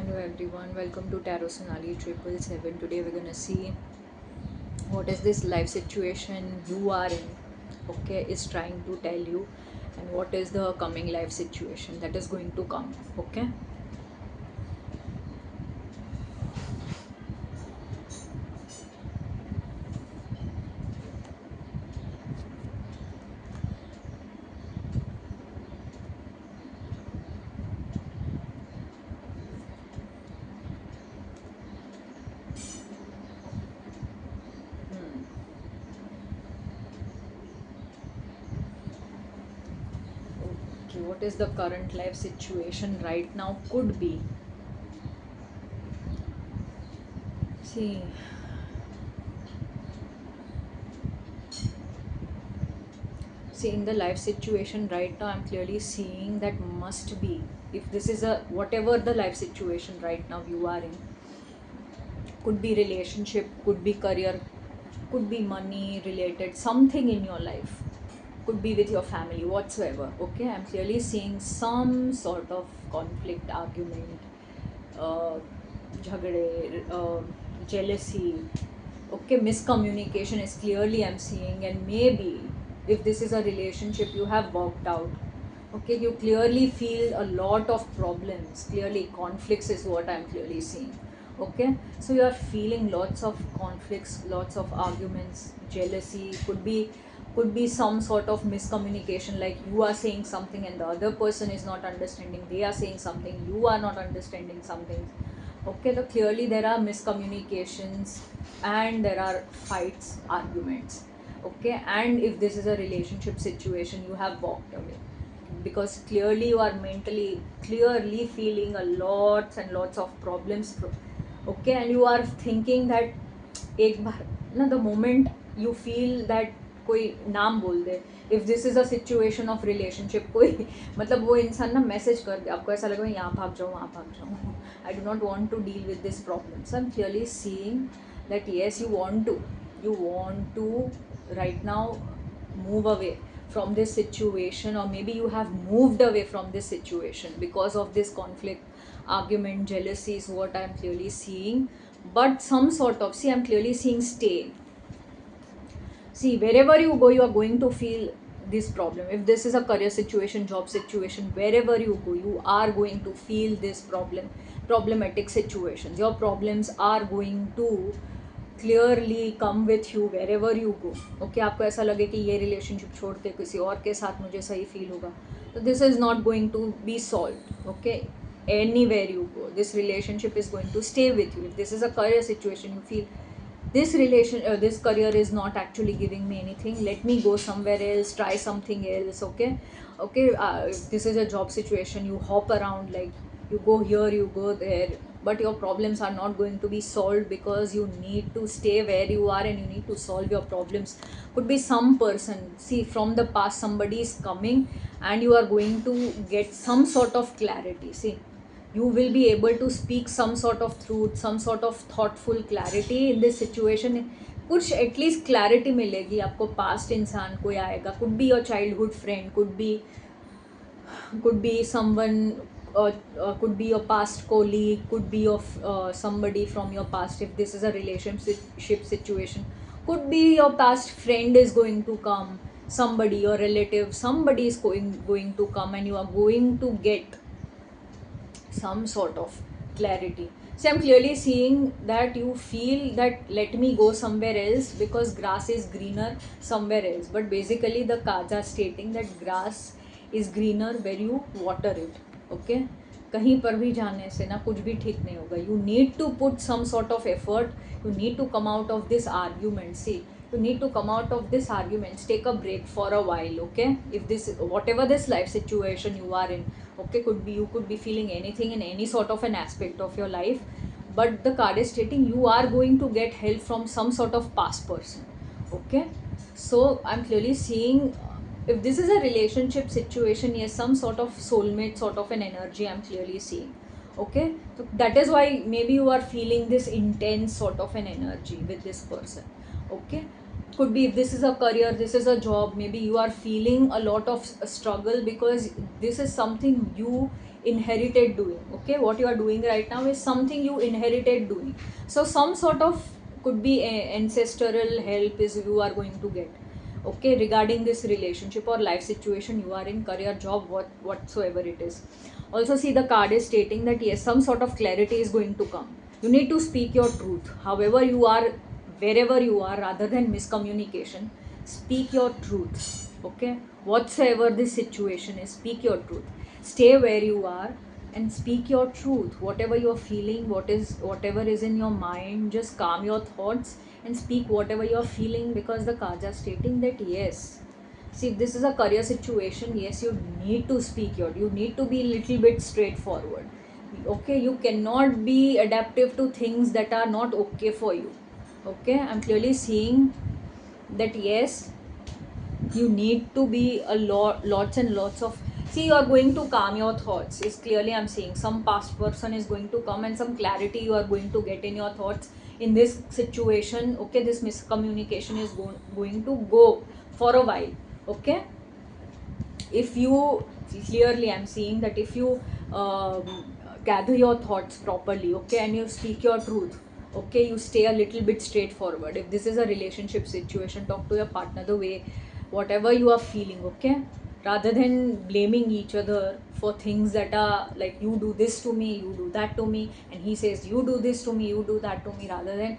Hello everyone, welcome to Tarot Sonali 777. Today we're gonna see what is this life situation you are in, okay, is trying to tell you, and what is the coming life situation that is going to come, okay. Hmm. Okay, what is the current life situation right now? Could be. See, in the life situation right now, I'm clearly seeing that must be, if this is a whatever the life situation right now you are in, could be relationship, could be career, could be money related, something in your life, could be with your family, whatsoever, okay. I'm clearly seeing some sort of conflict, argument, jhagde, jealousy, okay, miscommunication is clearly I'm seeing. And maybe if this is a relationship you have worked out, okay, you clearly feel a lot of problems, clearly conflicts is what I'm clearly seeing, okay. So you are feeling lots of conflicts, lots of arguments, jealousy, could be some sort of miscommunication, like you are saying something and the other person is not understanding, they are saying something, you are not understanding something, okay. So clearly there are miscommunications and there are fights, arguments, okay. And if this is a relationship situation, you have walked away because clearly you are mentally clearly feeling a lots and lots of problems, okay. And you are thinking that एक बार ना, the moment you feel that कोई नाम बोल दे, if this is a situation of relationship, कोई मतलब वो इंसान ना मैसेज कर दे, आपको ऐसा लगे मैं यहाँ भाग जाऊँ, वहाँ भाग जाऊँ, I do not want to deal with this problem. So I'm clearly seeing that yes, you want to right now move away from this situation, or maybe you have moved away from this situation because of this conflict, argument, jealousy is what I'm clearly seeing. But some sort of, see, I'm clearly seeing stay. See, wherever you go, you are going to feel this problem. If this is a career situation, job situation, wherever you go, you are going to feel this problematic situations. Your problems are going to clearly come with you wherever you go, okay. आपको ऐसा लगे कि ये relationship छोड़ के किसी और के साथ मुझे सही feel होगा, तो this is not going to be solved, okay. Anywhere you go, this relationship is going to stay with you. If this is a career situation, you feel this career is not actually giving me anything, let me go somewhere else, try something else, okay. If this is a job situation, you hop around, like you go here, you go there, but your problems are not going to be solved because you need to stay where you are and you need to solve your problems. Could be some person, see, from the past somebody is coming and you are going to get some sort of clarity. See, you will be able to speak some sort of truth, some sort of thoughtful clarity in this situation. कुछ at least clarity मिलेगी आपको. Past इंसान कोई आएगा, could be your childhood friend, could be someone, could be your past colleague, could be of somebody from your past. If this is a relationship situation, could be your past friend is going to come, somebody, your relative, somebody is going to come, and you are going to get some sort of clarity. So I'm clearly seeing that you feel that let me go somewhere else because grass is greener somewhere else. But basically the cards are stating that grass is greener where you water it. Okay? कहीं पर भी जाने से ना कुछ भी ठीक नहीं होगा. You need to put some sort of effort. You need to come out of this argument. See, you need to come out of this arguments, take a break for a while, okay. If this, whatever this life situation you are in, okay, could be, you could be feeling anything in any sort of an aspect of your life, but the card is stating you are going to get help from some sort of past person, okay. So I'm clearly seeing, if this is a relationship situation, yes, some sort of soulmate sort of an energy I'm clearly seeing, okay. So that is why maybe you are feeling this intense sort of an energy with this person, okay. Could be, if this is a career, this is a job, maybe you are feeling a lot of struggle because this is something you inherited doing. Okay, what you are doing right now is something you inherited doing. So some sort of could be ancestral help is you are going to get, okay, regarding this relationship or life situation you are in, career, job, whatsoever it is. Also see, the card is stating that yes, some sort of clarity is going to come. You need to speak your truth, however you are, wherever you are, rather than miscommunication. Speak your truth, okay, whatsoever this situation is, speak your truth. Stay where you are and speak your truth, whatever you're feeling, whatever is in your mind, just calm your thoughts and speak whatever you're feeling, because the cards are stating that yes, see, if this is a career situation, yes, you need to speak your, you need to be little bit straightforward. Okay, you cannot be adaptive to things that are not okay for you. Okay, I'm clearly seeing that yes, you need to be a lot, lots and lots of, see, you are going to calm your thoughts is clearly I'm seeing. Some past person is going to come and some clarity you are going to get in your thoughts in this situation. Okay, this miscommunication is going to go for a while. Okay, if you, clearly I'm seeing that if you gather your thoughts properly, okay, and you speak your truth, okay, you stay a little bit straightforward. If this is a relationship situation, talk to your partner the way, whatever you are feeling, okay, rather than blaming each other for things that are like, you do this to me, you do that to me, and he says you do this to me, you do that to me, rather than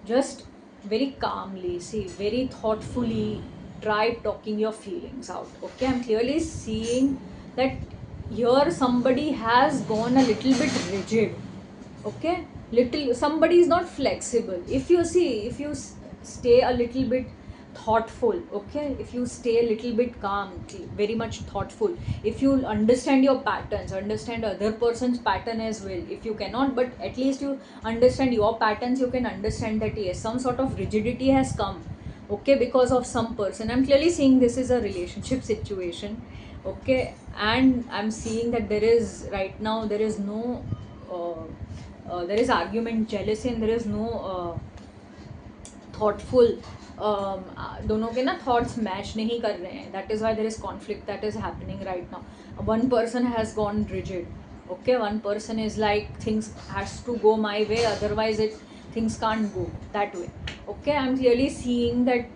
just very calmly, see, very thoughtfully try talking your feelings out. Okay, I'm clearly seeing that here somebody has gone a little bit rigid. Okay, little, somebody is not flexible. If you see, if you stay a little bit thoughtful, okay, if you stay a little bit calm, very much thoughtful, if you understand your patterns, understand other person's pattern as well, if you cannot, but at least you understand your patterns, you can understand that yes, some sort of rigidity has come, okay, because of some person. I'm clearly seeing this is a relationship situation. Okay, and I'm seeing that there is right now, there is no there is argument, jealousy, and there is no thoughtful, दोनों के ना thoughts match नहीं कर रहे हैं. That is why there is conflict that is happening right now. One person has gone rigid. Okay, one person is like, things has to go my way, otherwise it, things can't go that way. Okay, I'm clearly seeing that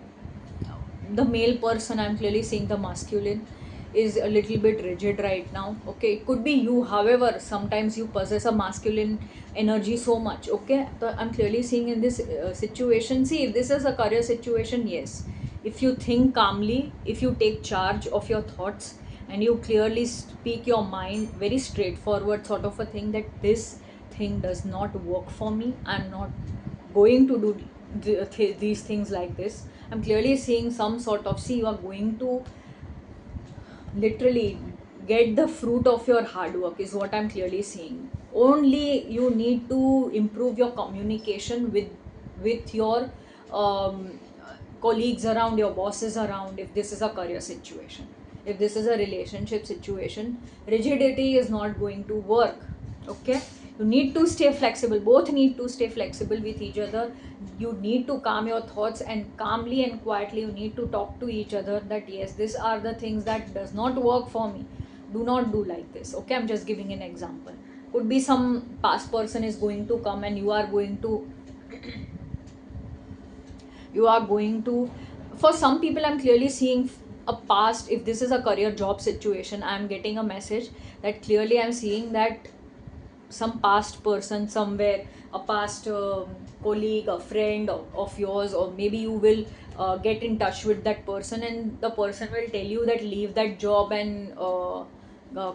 the male person, I'm clearly seeing the masculine is a little bit rigid right now. Okay, it could be you, however sometimes you possess a masculine energy so much. Okay, so I'm clearly seeing in this situation, see, if this is a career situation, yes, if you think calmly, if you take charge of your thoughts and you clearly speak your mind, very straightforward sort of a thing, that this thing does not work for me, I'm not going to do these things like this. I'm clearly seeing some sort of, see, you are going to literally get the fruit of your hard work is what I'm clearly seeing. Only you need to improve your communication with your um, colleagues around, your bosses around, if this is a career situation. If this is a relationship situation, rigidity is not going to work. Okay, you need to stay flexible, both need to stay flexible with each other. You need to calm your thoughts and calmly and quietly you need to talk to each other that yes, these are the things that does not work for me, do not do like this. Okay, I'm just giving an example. Could be some past person is going to come and you are going to you are going to, for some people I'm clearly seeing a past, if this is a career job situation, I'm getting a message that clearly I'm seeing that some past person somewhere, a past colleague, a friend of yours, or maybe you will get in touch with that person and the person will tell you that leave that job and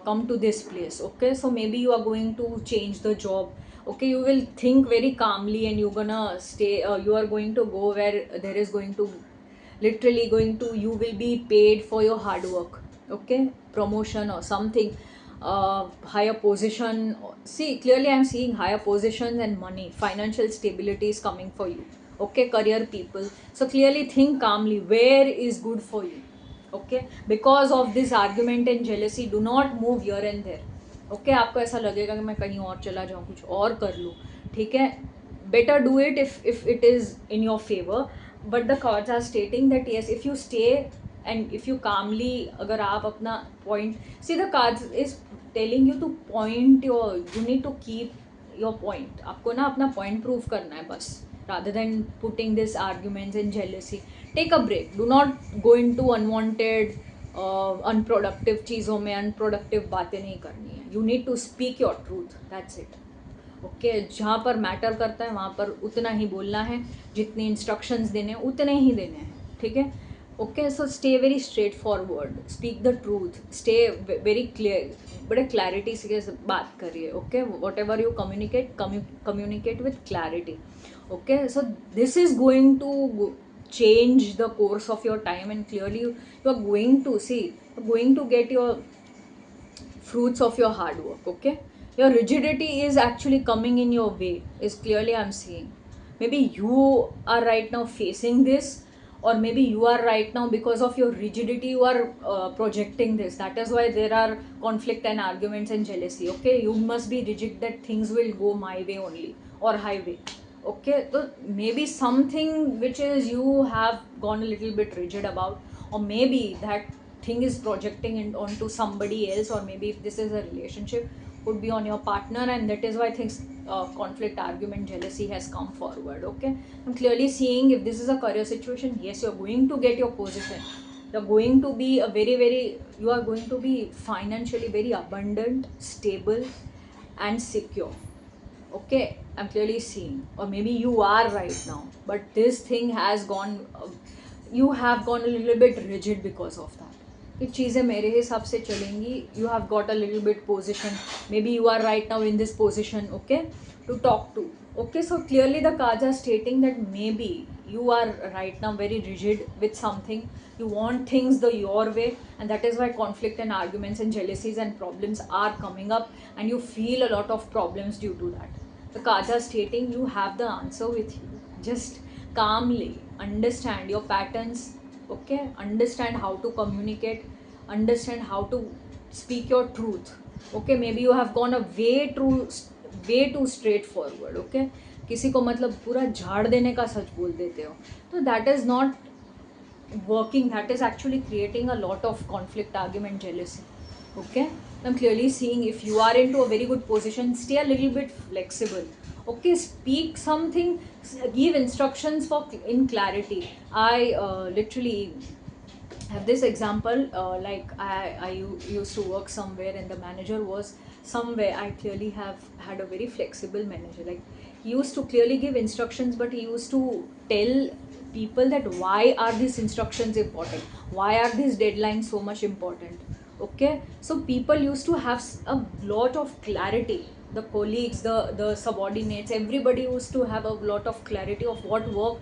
come to this place. Okay, so maybe you are going to change the job. Okay, you will think very calmly and you're gonna stay, you are going to go where there is going to, literally going to, you will be paid for your hard work. Okay, promotion or something, higher position. See, clearly I'm seeing higher positions and money, financial stability is coming for you. Okay, career people, so clearly think calmly where is good for you. Okay, because of this argument and jealousy, do not move here and there. Okay, आपको ऐसा लगेगा कि मैं कहीं और चला जाऊँ, कुछ और कर लूँ, ठीक है, better do it if it is in your favor. But the cards are stating that yes, if you stay and if you calmly, अगर आप अपना point, see, the cards is telling you to point your, you need to keep your point. आपको ना अपना point prove करना है बस, rather than putting this arguments and jealousy. Take a break. Do not go into unwanted unproductive चीज़ों में unproductive बातें नहीं करनी है. You need to speak your truth. That's it. Okay जहाँ पर मैटर करता है वहाँ पर उतना ही बोलना है, जितने इंस्ट्रक्शंस देने हैं उतने ही देने हैं, ठीक है. Okay so stay very straightforward, speak the truth, stay very clear, बड़े क्लैरिटी से बात करिए. Okay whatever you communicate with clarity. Okay so this is going to change the course of your time, and clearly you are going to see, going to get your fruits of your hard work. Okay, your rigidity is actually coming in your way, is clearly I'm seeing. Maybe you are right now facing this, or maybe you are right now, because of your rigidity you are projecting this. That is why there are conflict and arguments and jealousy. Okay, you must be rigid that things will go my way only, or highway. Okay, so maybe something which is you have gone a little bit rigid about, or maybe that thing is projecting onto somebody else, or maybe if this is a relationship, could be on your partner, and that is why things conflict, argument, jealousy has come forward. Okay, I'm clearly seeing if this is a career situation, yes, you're going to get your position. You're going to be a you are going to be financially very abundant, stable and secure. Okay, I'm clearly seeing, or maybe you are right now, but this thing has gone, you have gone a little bit rigid because of that. ये चीज़ें मेरे हिसाब से चलेंगी. You have got a little bit position, maybe you are right now in this position, okay, to talk to. Okay, so clearly the cards are stating that maybe you are right now very rigid with something. You want things the your way, and that is why conflict and arguments and jealousies and problems are coming up, and you feel a lot of problems due to that. The cards are stating you have the answer with you. Just calmly understand your patterns. Okay, understand how to communicate, understand how to speak your truth. Okay, maybe you have gone a way too straightforward. Okay, किसी को मतलब पूरा झाड़ देने का सच बोल देते हो, तो that is not working. That is actually creating a lot of conflict, argument, jealousy. Okay, I'm clearly seeing if you are into a very good position, stay a little bit flexible. Okay, speak something, give instructions for in clarity. I literally have this example, like I used to work somewhere, and the manager was somewhere. I clearly have had a very flexible manager. Like, he used to clearly give instructions, but he used to tell people that why are these instructions important, why are these deadlines so much important. Okay, so people used to have a lot of clarity. The colleagues, the subordinates, everybody used to have a lot of clarity of what work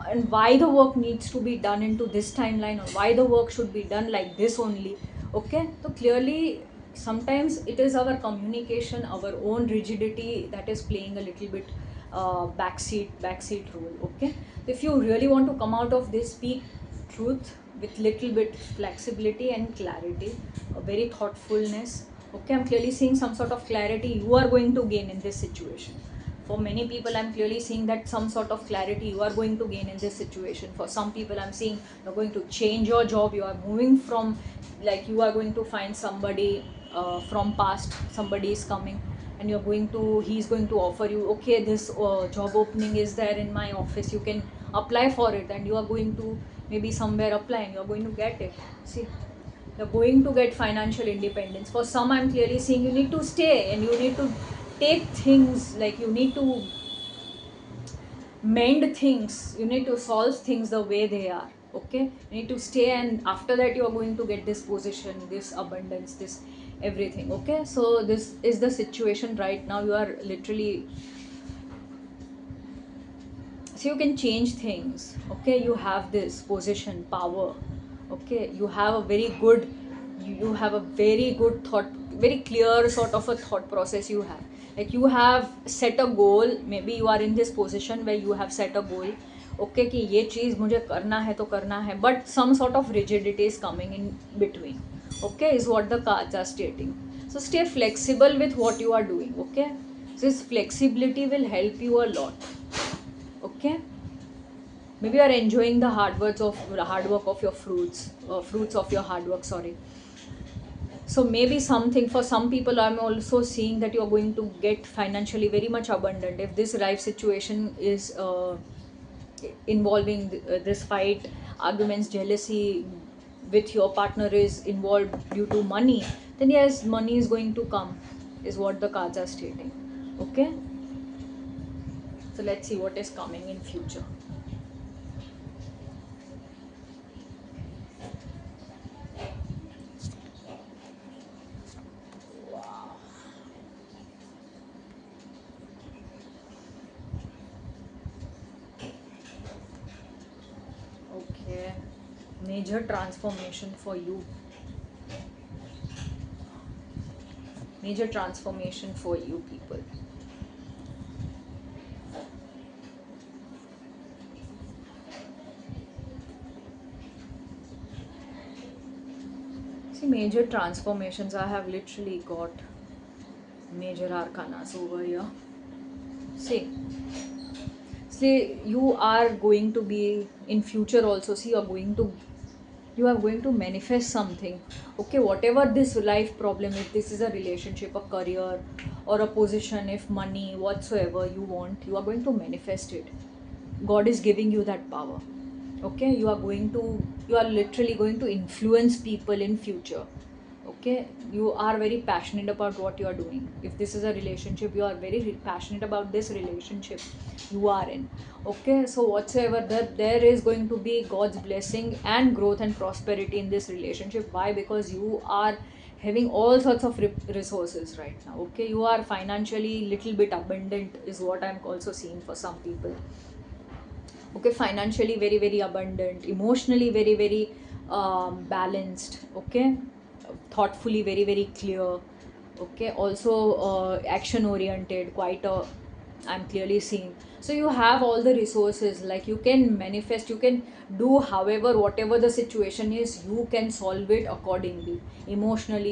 and why the work needs to be done into this timeline, or why the work should be done like this only. Okay, so clearly sometimes it is our communication, our own rigidity that is playing a little bit backseat role. Okay, if you really want to come out of this, speak truth with little bit flexibility and clarity, a very thoughtfulness. Okay, I'm clearly seeing some sort of clarity you are going to gain in this situation. For many people, I'm clearly seeing that some sort of clarity you are going to gain in this situation. For some people, I'm seeing you're going to change your job. You are moving from, like, you are going to find somebody from past, somebody is coming, and he's going to offer you, okay, this job opening is there in my office, you can apply for it, and you are going to maybe somewhere apply, and you're going to get it. See, you're going to get financial independence. For some, I'm clearly seeing you need to stay, and you need to take things, like, you need to mend things, you need to solve things the way they are. Okay, you need to stay, and after that you are going to get this position, this abundance, this everything. Okay, so this is the situation right now. You are literally, so you can change things. Okay, you have this position, power. Okay, you have a very good, you have a very good thought, very clear sort of a thought process you have. Like, you have set a goal. Maybe you are in this position where you have set a goal. Okay, कि ये चीज़ मुझे करना है तो करना है, but some sort of rigidity is coming in between. Okay, is what the cards are stating. So stay flexible with what you are doing. Okay, so this flexibility will help you a lot. Okay, maybe you are enjoying the hard work of your fruits of your hard work. Sorry. So maybe something for some people, I'm also seeing that you are going to get financially very much abundant if this life situation is involving this fight, arguments, jealousy with your partner is involved due to money, then yes, money is going to come, is what the cards are stating. Okay, so let's see what is coming in future. Wow. Okay, major transformation for you, major transformation for you people. See, major transformations, I have literally got major arcanas over here. See, see, you are going to be in future also. See, you are going to manifest something. Okay, whatever this life problem, if this is a relationship, a career, or a position, if money, whatsoever you want, you are going to manifest it. God is giving you that power. Okay, you are literally going to influence people in future. Okay, you are very passionate about what you are doing. If this is a relationship, you are very passionate about this relationship you are in. Okay, so whatsoever that, there is going to be God's blessing and growth and prosperity in this relationship. Why? Because you are having all sorts of resources right now. Okay, you are financially little bit abundant is what I'm also seeing for some people. Okay, financially very very abundant, emotionally very very balanced. Okay, thoughtfully very very clear. Okay, also action oriented, quite a, I'm clearly seeing. So you have all the resources, like you can manifest, you can do however whatever the situation is, you can solve it accordingly, emotional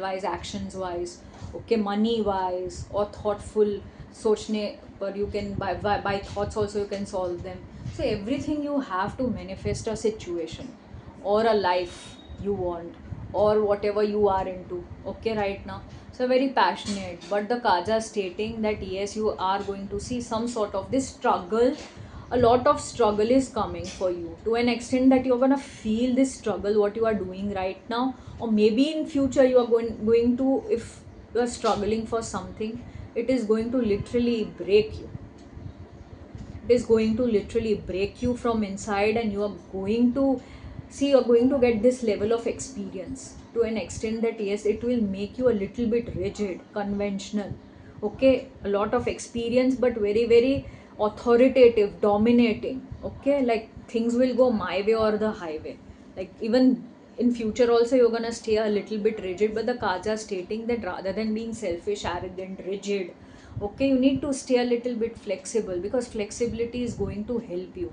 wise, actions wise, okay, money wise, or thoughtful sochne, but you can by thoughts also you can solve them. So everything you have to manifest a situation or a life you want, or whatever you are into. Okay, right now, so very passionate, but the cards are stating that yes, you are going to see some sort of this struggle. A lot of struggle is coming for you, to an extent that you're gonna feel this struggle what you are doing right now, or maybe in future you are going to, if you are struggling for something, it is going to literally break you. It is going to literally break you from inside, and you are going to see, you're going to get this level of experience to an extent that yes, it will make you a little bit rigid, conventional. Okay, a lot of experience, but very very authoritative, dominating. Okay, like things will go my way or the highway. Like even in future also you're gonna stay a little bit rigid, but the cards are stating that rather than being selfish, arrogant, rigid, okay, you need to stay a little bit flexible, because flexibility is going to help you.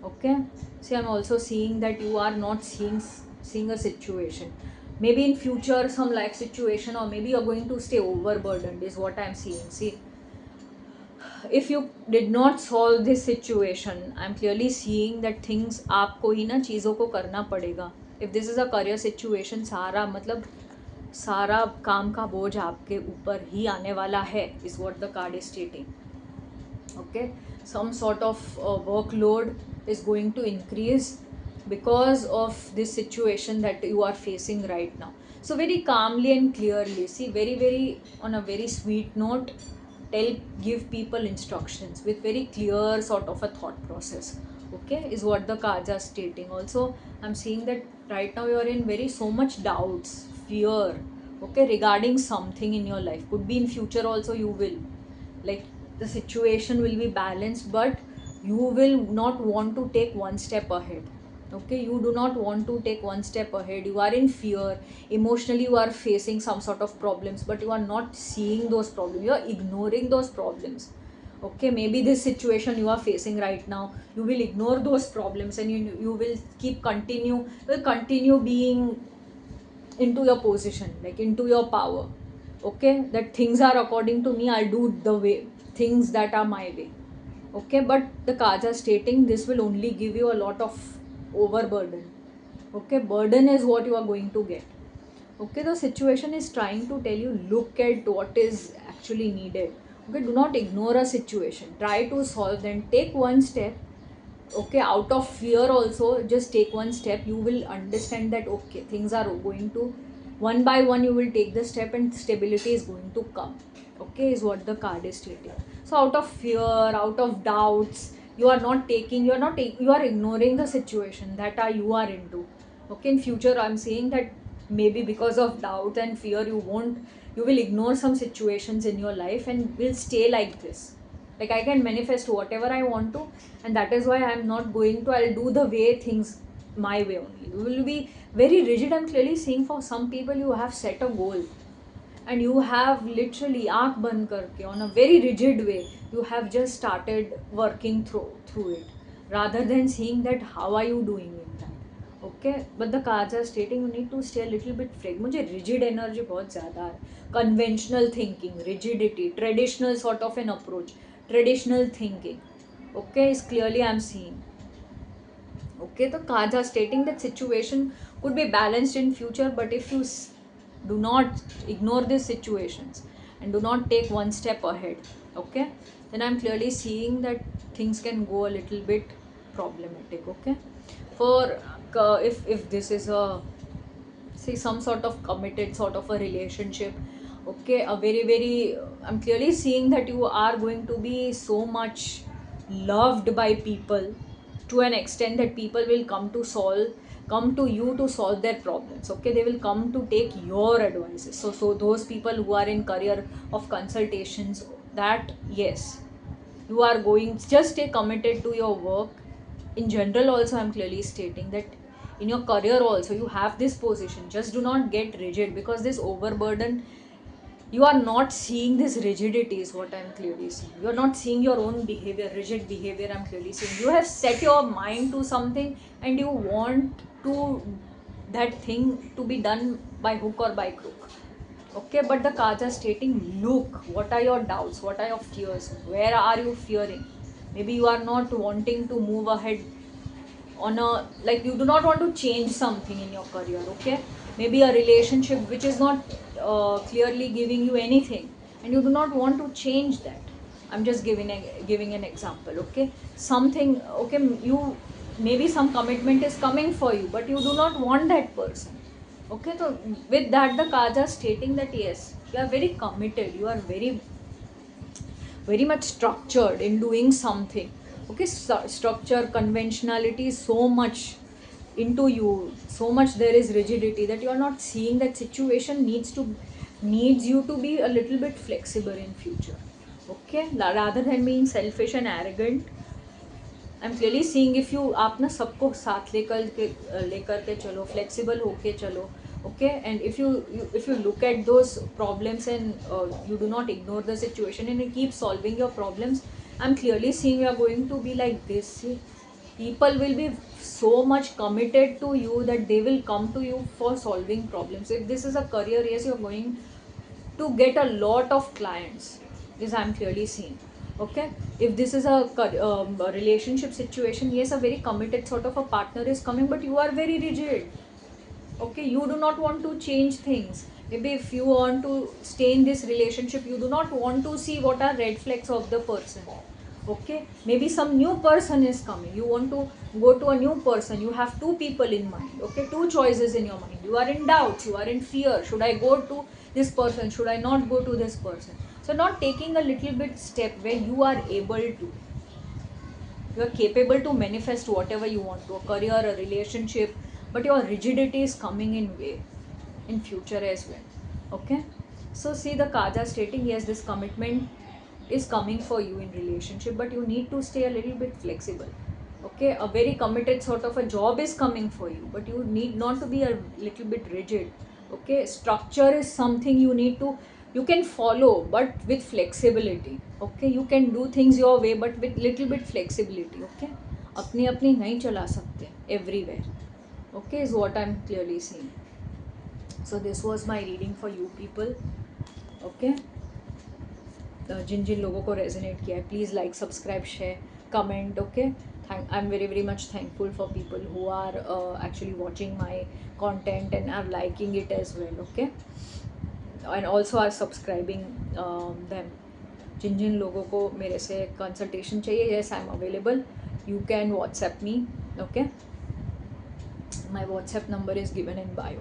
Okay, see, I'm also seeing that you are not seeing a situation, maybe in future some life situation, or maybe you're going to stay overburdened is what I'm seeing. See, if you did not solve this situation, I'm clearly seeing that things आपको ही ना चीज़ों को करना पड़ेगा. If this is a career situation, सारा मतलब सारा काम का बोझ आपके ऊपर ही आने वाला है, is what the card is stating. Okay, some sort of workload is going to increase because of this situation that you are facing right now. So very calmly and clearly, see, very very on a very sweet note, give people instructions with very clear sort of a thought process. Okay, is what the cards are stating. Also, I'm seeing that right now you are in very so much doubts, fear, okay, regarding something in your life. Could be in future also you will, like, the situation will be balanced, but you will not want to take one step ahead. Okay, you do not want to take one step ahead, you are in fear, emotionally you are facing some sort of problems, but you are not seeing those problems, you are ignoring those problems. Okay, maybe this situation you are facing right now, you will ignore those problems, and you will continue being into your position, like into your power. Okay, that things are according to me, I'll do the way things that are my way. Okay, but the cards are stating this will only give you a lot of overburden. Okay, burden is what you are going to get. Okay, the situation is trying to tell you, look at what is actually needed. Okay, do not ignore a situation, try to solve, then take one step. Okay, out of fear also, just take one step. You will understand that okay, things are going to, one by one you will take the step and stability is going to come. Okay, is what the card is stating. So out of fear, out of doubts, you are not taking, you are ignoring the situation that you are into. Okay, in future I'm saying that maybe because of doubt and fear, you will ignore some situations in your life and will stay like this. Like, I can manifest whatever I want to, and that is why I'm not going to, I'll do the way things my way only. You will be very rigid. I'm clearly seeing for some people, you have set a goal and you have literally aankh band karke, on a very rigid way, you have just started working through it, rather than seeing that how are you doing in that. Okay, but the cards are stating you need to stay a little bit free. मुझे rigid energy बहुत ज़्यादा है. Conventional thinking, rigidity, traditional sort of an approach, traditional thinking. Okay, is clearly I'm seeing. Okay, the cards are stating that situation could be balanced in future, but if you do not ignore these situations and do not take one step ahead, okay, then I'm clearly seeing that things can go a little bit problematic. Okay, for if this is a, say, some sort of committed sort of a relationship, okay, a very, I'm clearly seeing that you are going to be so much loved by people, to an extent that people will come to you to solve their problems. Okay, they will come to take your advices. So those people who are in career of consultations, that yes, you are going, just stay committed to your work. In general also, I'm clearly stating that in your career also you have this position, just do not get rigid, because this overburden, you are not seeing this rigidity is what I'm clearly seeing. You are not seeing your own behavior, rigid behavior. I'm clearly seeing you have set your mind to something and you want to that thing to be done by hook or by crook. Okay, but the cards are stating, look, what are your doubts, what are your fears, where are you fearing? Maybe you are not wanting to move ahead on a, like, you do not want to change something in your career. Okay, maybe a relationship which is not clearly giving you anything, and you do not want to change that. I'm just giving an example. Okay, something, okay, you, maybe some commitment is coming for you, but you do not want that person. Okay, so with that, the cards are stating that yes, you are very committed, you are very much structured in doing something. Okay, structure, conventionality is so much into you, so much there is rigidity, that you are not seeing that situation needs you to be a little bit flexible in future. Okay, rather than being selfish and arrogant, I'm clearly seeing, if you, आप ना सबको साथ लेकर के चलो, flexible होके चलो. Okay, and if you look at those problems and you do not ignore the situation and you keep solving your problems, I'm clearly seeing you are going to be like this. See, people will be so much committed to you that they will come to you for solving problems. If this is a career, yes, you're going to get a lot of clients. This I'm clearly seeing. Okay, if this is a relationship situation, yes, a very committed sort of a partner is coming, but you are very rigid. Okay, you do not want to change things. Maybe if you want to stay in this relationship, you do not want to see what are red flags of the person. Okay, maybe some new person is coming, you want to go to a new person, you have two people in mind. Okay, two choices in your mind, you are in doubts, you are in fear, should I go to this person, should I not go to this person? So not taking a little bit step where you are able to, you are capable to manifest whatever you want to, a career, a relationship, but your rigidity is coming in way in future as well. Okay, so see, the cards are stating yes, this commitment is coming for you in relationship, but you need to stay a little bit flexible. Okay, a very committed sort of a job is coming for you, but you need not to be a little bit rigid. Okay, structure is something you need to, you can follow but with flexibility. Okay, you can do things your way but with little bit flexibility. Okay, अपनी अपनी नहीं चला सकते everywhere. Okay, is what I'm clearly seeing. So this was my reading for you people. Okay, जिन जिन लोगों को resonate किया है, please like, subscribe, share, comment. Okay, I'm very very much thankful for people who are actually watching my content and are liking it as well. Okay, and also are subscribing them. जिन जिन लोगों को मेरे से consultation चाहिए, yes I'm available, you can WhatsApp me. Okay, my WhatsApp number is given in bio.